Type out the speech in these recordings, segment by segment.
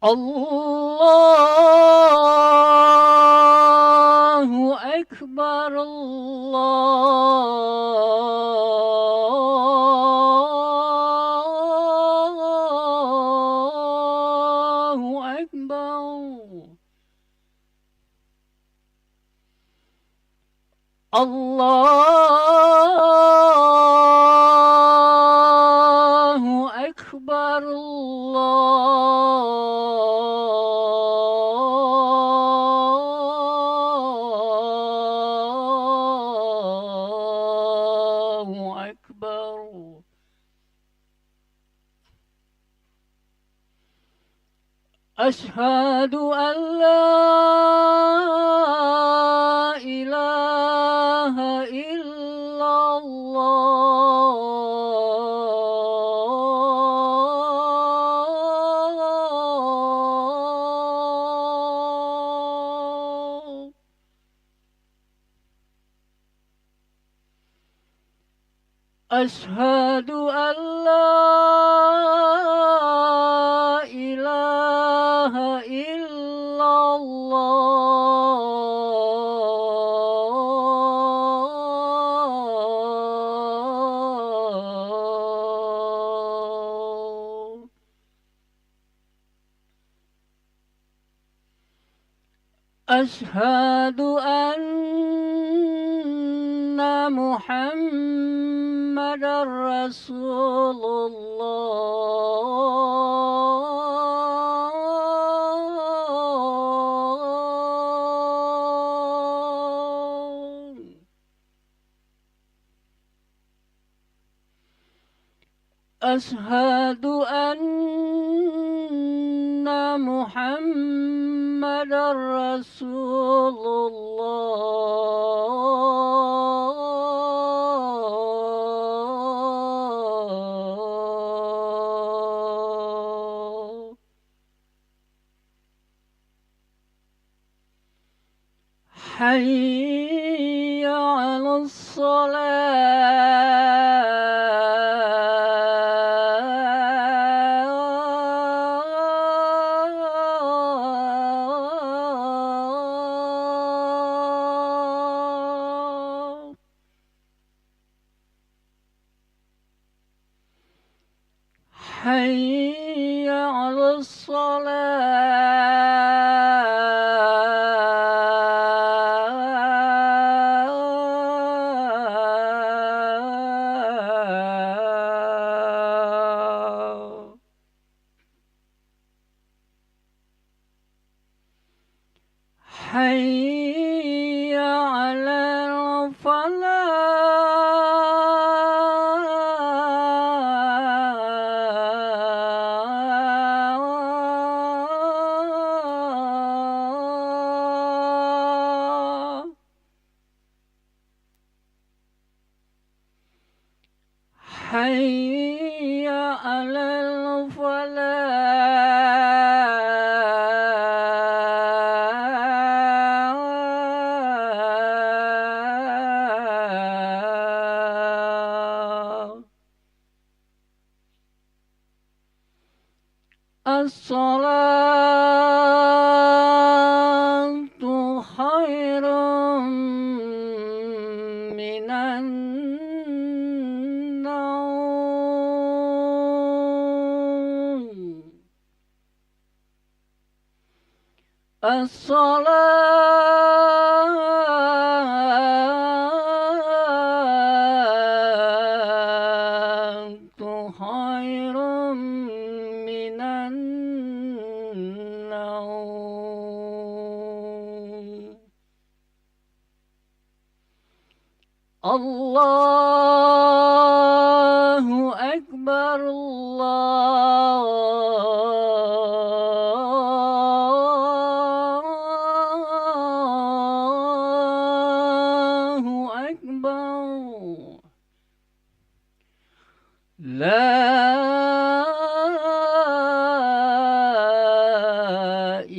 Allahu Akbar, Allahu Akbar. Allahu Akbar, Allahu Akbar. أشهد أن لا إله إلا الله. أشهد أن لا إله إلا الله. أشهد أن محمد رسول الله. أشهد أن محمد رسول الله. حي على الصلاة. حي على الصلاة. حي على الفلاح. حي على الفلاح. الصلاة خير من النوم. الصلاة خير من النوم. الله أكبر، الله أكبر. لا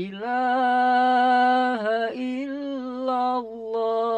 إله إلا الله.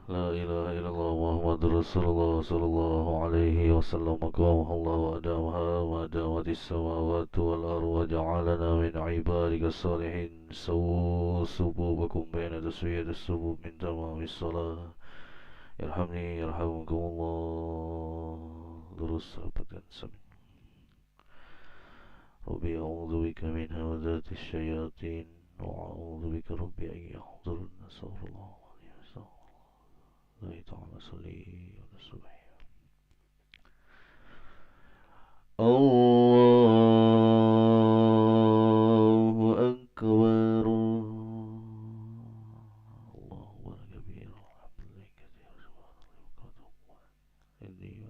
لا إله إلا الله محمد رسول الله صلى الله عليه وسلم قامها الله وأدامها ما دامت السماوات والأرض وجعلنا من عبادك الصالحين سووا صفوفكم بين تسوية الصفوف من تمام الصلاة يرحمني يرحمكم الله. Terus rapatkan samin. ربي أعوذ بك من همزات الشياطين وأعوذ بك ربي أن يحضرن. استغفر الله العظيم استغفر الله تعالى صلي على الصبح. الله أكبر الله أكبر كبير والحمد لله كثير سبحان الله وبحمده إني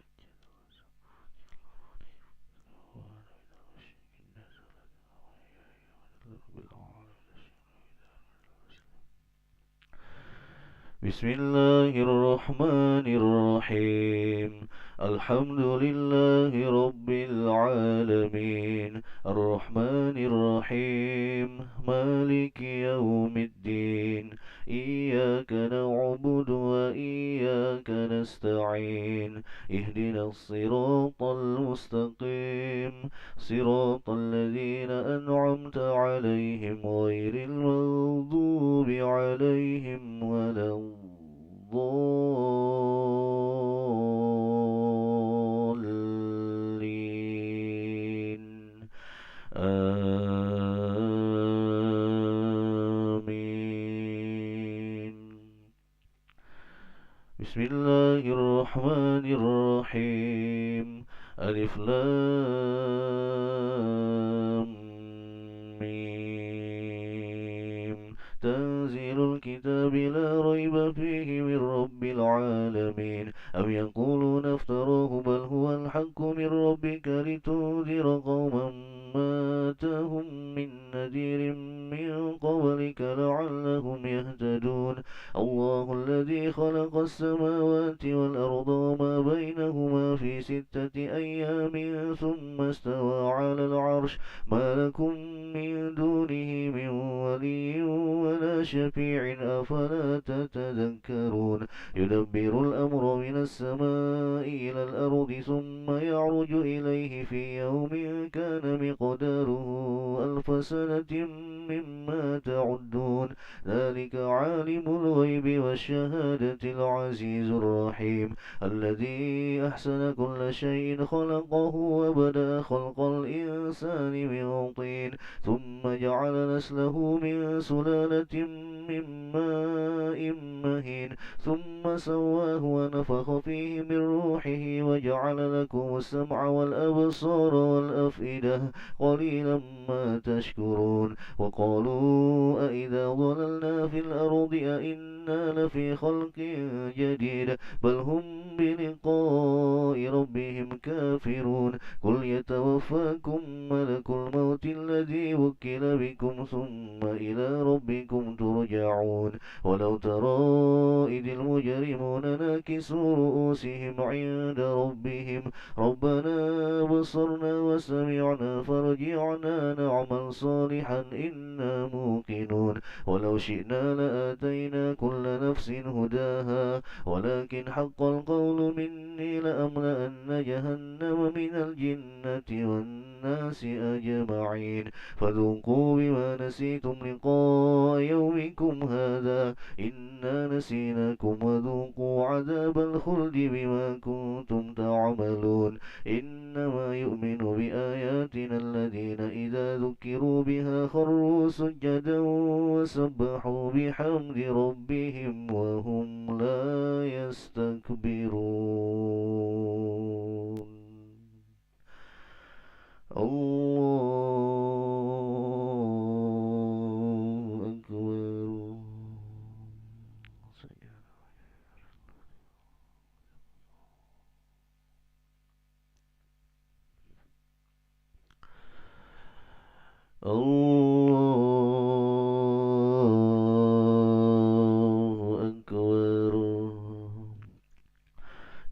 بسم الله الرحمن الرحيم. الحمد لله رب العالمين الرحمن الرحيم مالك يوم الدين إياك نعبد وإياك نستعين اهدنا الصراط المستقيم صراط الذين أنعمت عليهم غير المغضوب عليهم ولا الضالين آمين. بسم الله الرحمن الرحيم ألف لام ميم تنزيل الكتاب لا ريب فيه من رب العالمين أم يقولون افتراه بل هو الحق من ربك لتنذر قوما ما آتاهم من نذير من قبلك لعلهم يهتدون. الله الذي خلق السماوات والأرض وما بينهما في 6 أيام ثم استوى على العرش ما لكم من دونه من ولي ولا شفيع أفلا تتذكرون. يدبر الأمر من السماء إلى الأرض ثم يعرج إليه في يوم كان مقداره 1000 سنة مما تعدون. ذلك عالم الغيب والشهادة العزيز الرحيم الذي أحسن كل شيء خلقه وبدأ خلق الإنسان من طين ثم جعل نسله من سلالة من ماء مهين ثم سواه ونفخ فيه من روحه وجعل لكم السمع والأبصار والأفئدة قليلا ما تشكرون. وقالوا أئذا ضللنا في الأرض أئنا لفي خلق جديد بل هم بلقاء ربهم كافرون. قل يتوفاكم ملك الموت الذي وكل بكم ثم إلى ربكم ترجعون. ولو ترى إذ المجرمون ناكسوا رؤوسهم عند ربهم ربنا بصرنا وسمعنا فارجعنا نعمل صالحا إنا موقنون. ولو شئنا لآتينا كل نفس هداها ولكن حق القول مني لأملأن جهنم من الجنة والناس أجمعين. فذوقوا بما نسيتم لقاء يومكم هذا إنا نسيناكم وذوقوا عذاب الخلد بما كنتم تعملون. إنما يؤمن بآياتنا الذين إذا ذكروا بها خروا سجدا وسبحوا بحمد ربهم وهم لا يستكبرون. الله أكبر. الله أكبر.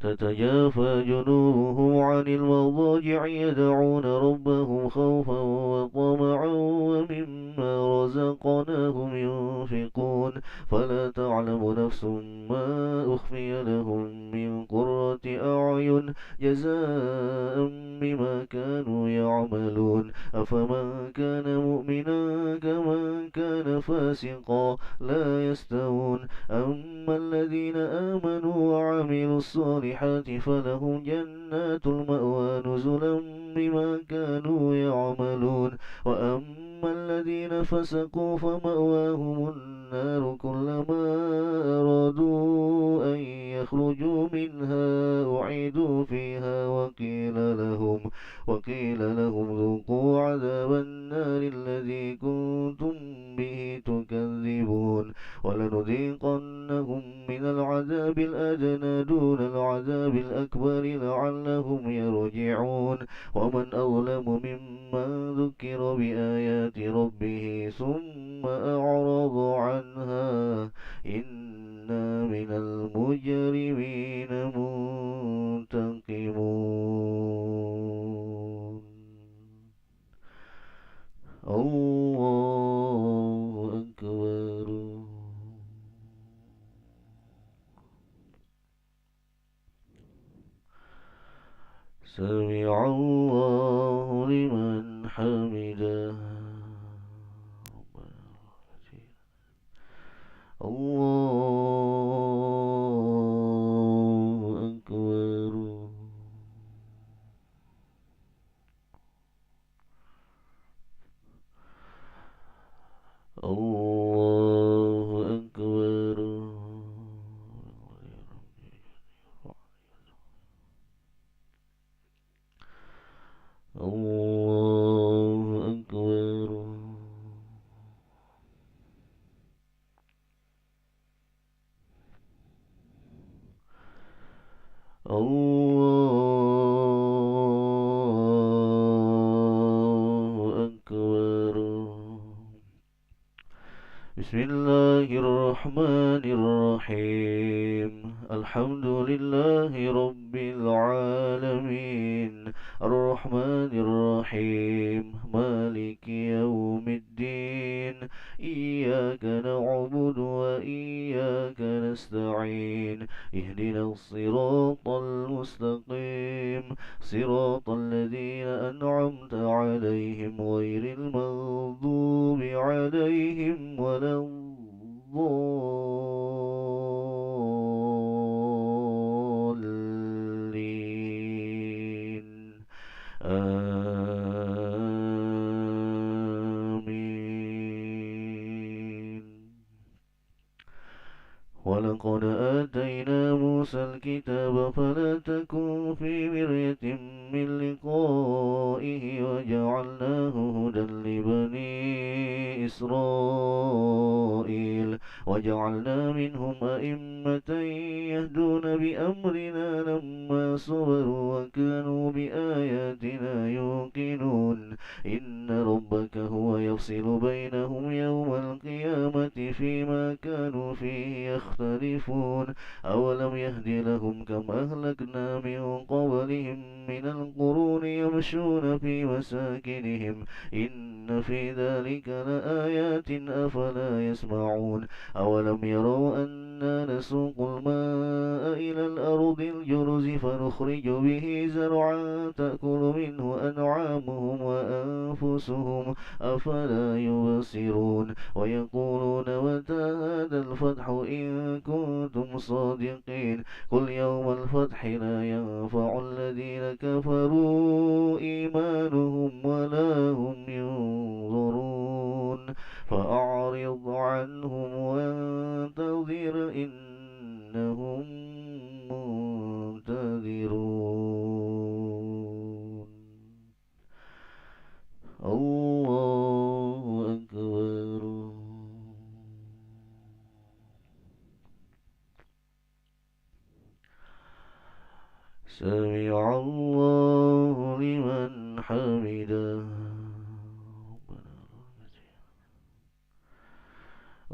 تتجافى جنوبهم عن المضاجع يدعون ربهم خوفا وطمعا ومما رزقناهم ينفقون. يعملون فلا تعلم نفس ما أخفي لهم من قرة أعين جزاء بما كانوا يعملون أفمن كان مؤمنا كمن كان فاسقا لا يستوون أما الذين آمنوا وعملوا الصالحات فلهم جنات المأوى نزلا بما كانوا يعملون وأما الذين فسقوا فمأواهم النار كلما أرادوا أن يخرجوا منها أعيدوا فيها وقيل لهم ذوقوا عذاب النار الذي كنتم به تكذبون ولنذيقنهم من العذاب الأدنى دون العذاب الأكبر لعلهم يرجعون ومن أظلم ممن ذكر بآيات ربه ثم أعرض عنها إنا من المجرمين منتقمون الله أكبر سمع الله لمن حمده الله أكبر الله أكبر الله أكبر الله أكبر بسم الله الرحمن الرحيم الحمد لله رب العالمين الرحمن الرحيم مالك يوم الدين إياك نعبد وإياك نستعين اهدنا الصراط المستقيم صراط الذين أنعمت عليهم غير المغضوب عليهم ولا الضالين آمين ولقد آتينا موسى الكتاب فلا تكن في مرية من لقائه وجعلناه هدى لبني إسرائيل وجعلنا منهم أئمة يهدون بأمرنا لما صبروا وكانوا بآياتنا يوقنون إن ربك هو يفصل بينهم يوم القيامة فيما كانوا فيه يختلفون أولم يهد لهم كم أهلكنا من قبلهم من القرون يمشون في مساكنهم إن في ذلك لآيات أفلا يسمعون أولم يروا أنا نسوق الماء إلى الأرض الجرز فنخرج به زرعا تأكل منه أنعامهم وأنفسهم أفلا يبصرون ويقولون متى هذا الفتح إن كنتم صادقين قل يوم الفتح لا ينفع الذين كفروا إيمانهم ولا هم ينظرون فأعرض عنهم وانتظر إنهم منتظرون الله أكبر سمع الله لمن حمده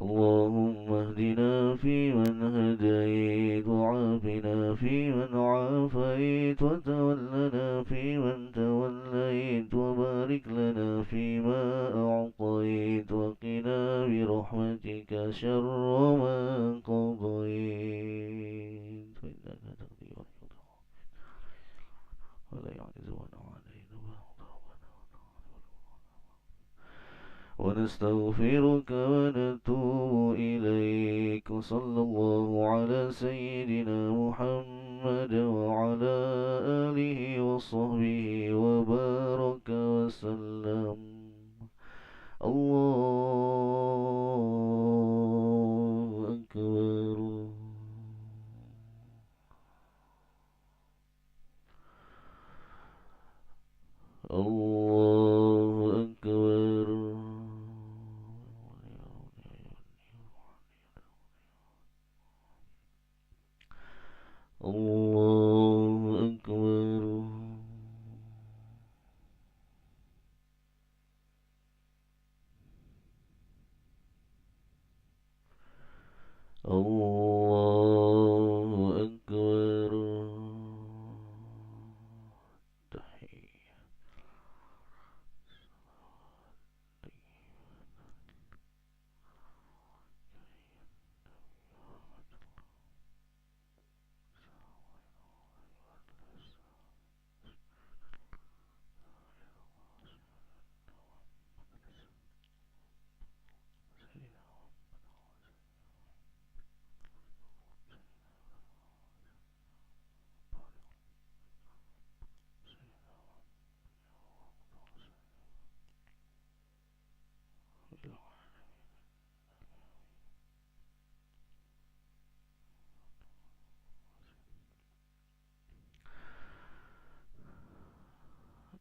اللهم اهدنا فيمن هديت وعافنا فيمن عافيت وتولنا فيمن توليت وبارك لنا فيما أعطيت وقنا برحمتك شر ما قضيت فإنك تقضي ولا يعجز علينا ونستغفرك ونتوب إليك وصلى الله على سيدنا محمد وعلى آله وصحبه وبارك وسلم. الله أكبر. الله أكبر. الله أكبر. الله أكبر. تحية.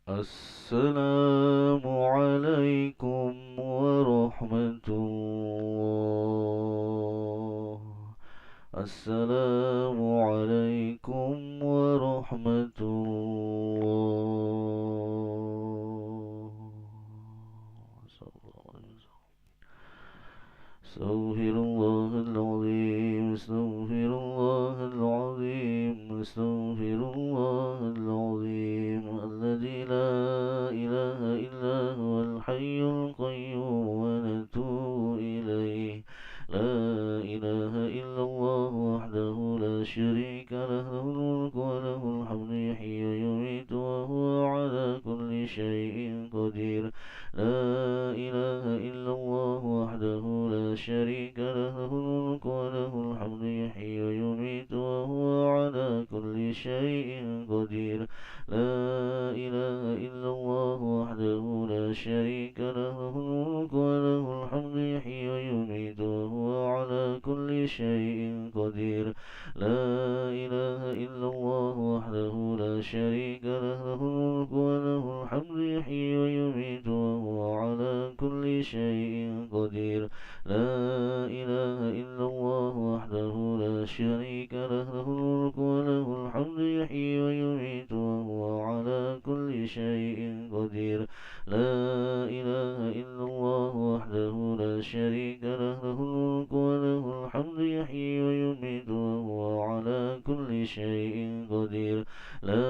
السلام عليكم ورحمة الله. السلام عليكم ورحمة الله. استغفر الله العظيم. استغفر الله العظيم. استغفر الله العظيم الذي لا إله إلا هو الحي القيوم ونتوب إليه. لا إله إلا الله وحده لا شريك له الملك وله الحمد يحيي ويميت وهو على كل شيء قدير. لا إله إلا الله وحده لا شريك له الملك وله الحمد يحيي ويميت وهو على كل شيء قدير. لا إله إلا الله وحده لا شريك له الملك وله الحمد يحيي ويميت وهو على كل شيء قدير. لا إله إلا الله وحده لا شريك له الملك وله الحمد يحيي ويميت وهو على كل شيء قدير. لا إله إلا الله وحده لا شريك له الملك وله الحمد يحيي ويميت وهو على كل شيء قدير. لا إله إلا الله وحده لا شريك له الملك وله الحمد يحيي ويميت وهو على كل شيء قدير. لا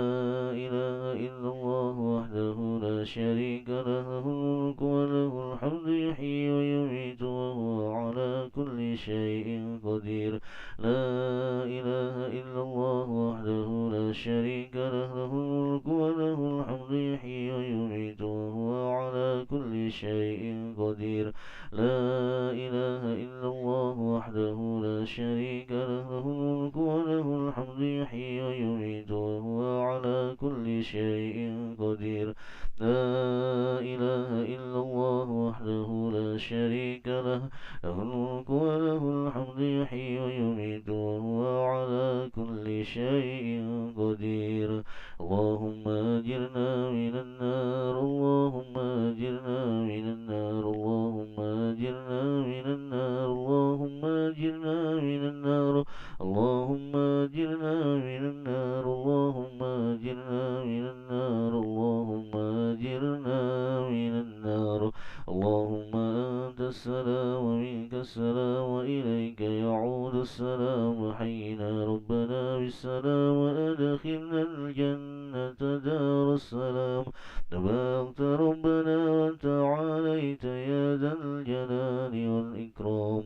إله إلا الله وحده لا شريك له الملك وله الحمد يحيي ويميت وهو على كل شيء قدير. لا إله إلا الله وحده لا شريك له الملك وله الحمد يحيي ويميت وهو على كل شيء قدير. لا إله إلا الله وحده لا شريك له الملك وله الحمد يحيي ويميت وهو على كل شيء قدير. لا إله إلا الله وحده لا شريك له الملك وله الحمد يحيي ويميت وهو على كل شيء قدير. اللهم أجرنا من النار. اللهم أجرنا من النار. اللهم أجرنا من النار. اللهم أجرنا من النار. اللهم أجرنا من النار. اللهم أجرنا من النار. اللهم أجرنا من النار. اللهم أنت السلام ومنك السلام وإليك يعود السلام. حينا ربنا بالسلام وأدخلنا الجنة دار السلام. تباركت ربنا وتعاليت يا ذا الجلال والإكرام.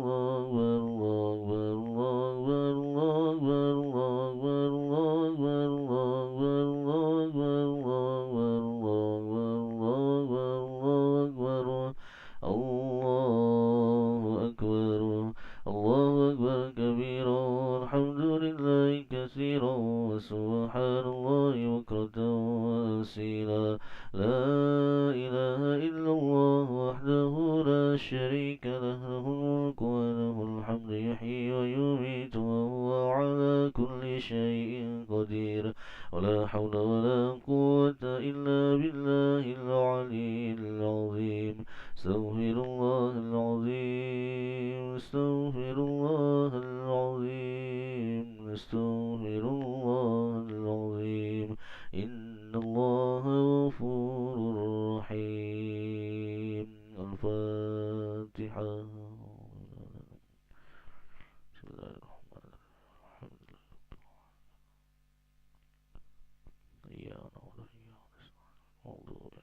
الله أكبر كبيرا والحمد لله كثيرا وسبحان الله بكرة وأصيلا لا إله إلا الله وحده لا شريك له له الملك وله الحمد يحيي ويميت وهو على كل شيء قدير ولا حول ولا قوة إلا بالله العلي العظيم استغفر الله العظيم استغفر الله العظيم استغفر الله العظيم إن الله غفور رحيم الفاتحة بسم الله الرحمن الرحيم إيانا ونعبد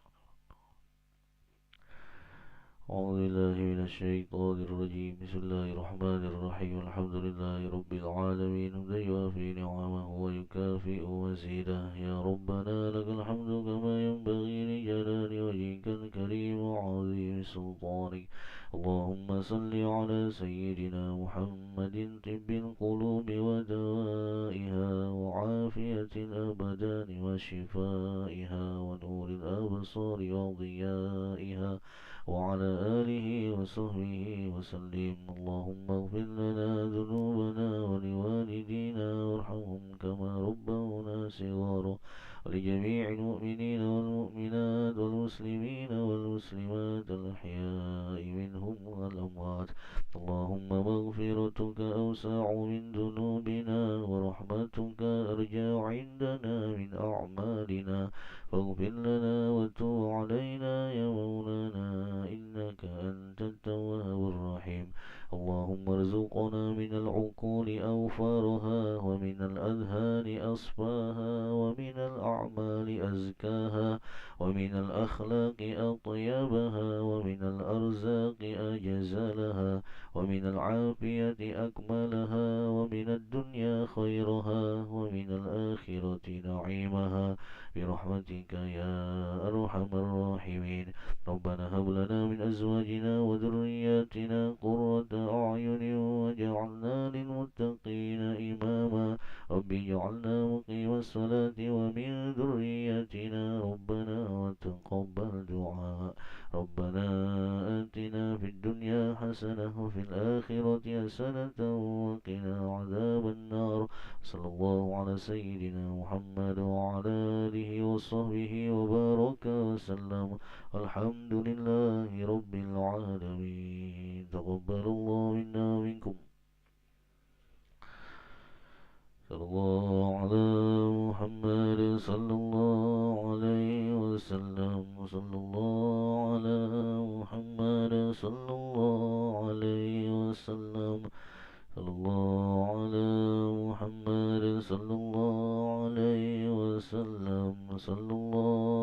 أعوذ بالله من الشيطان الرجيم بسم الله الرحمن الرحيم الحمد لله رب العالمين حمدا يوافي نعمه ويكافئ مزيده يا ربنا لك الحمد كما ينبغي لجلال وجهك الكريم وعظيم سلطانك اللهم صل على سيدنا محمد طب القلوب ودوائها وعافية الأبدان وشفائها ونور الأبصار وضيائها وعلى آله وصحبه وسلم اللهم اغفر لنا ذنوبنا ولوالدينا وارحمهم كما ربونا صغارا ولجميع المؤمنين والمؤمنات والمسلمين والمسلمات الأحياء منهم والأموات اللهم مغفرتك أوسع من ذنوبنا ورحمتك أرجى عندنا من أعمالنا فاغفر لنا وتب علينا يا مولانا إنك أنت التواب الرحيم اللهم ارزقنا من العقول أوفارها ومن الأذهان أصفاها ومن الأعمال أزكاها ومن الأخلاق أطيبها ومن الأرزاق أجزلها ومن العافية أكملها ومن الدنيا خيرها ومن الآخرة نعيمها برحمتك يا أرحم الراحمين. ربنا هب لنا من أزواجنا وذرياتنا قرة أعين واجعلنا للمتقين إماما. رب اجعلنا مقيم الصلاة ومن ذريتنا ربنا وتقبل دعاء. ربنا آتنا في الدنيا حسنة وفي الآخرة حسنة وقنا عذاب النار. صلى الله على سيدنا محمد وعلى آله وصحبه وبارك وسلم. الحمد لله رب العالمين. تقبل الله منا ومنكم. صلى الله على محمد صلى الله عليه وسلم. صلى الله على محمد صلى الله عليه وسلم. صلى الله على محمد صلى الله عليه وسلم. صلى الله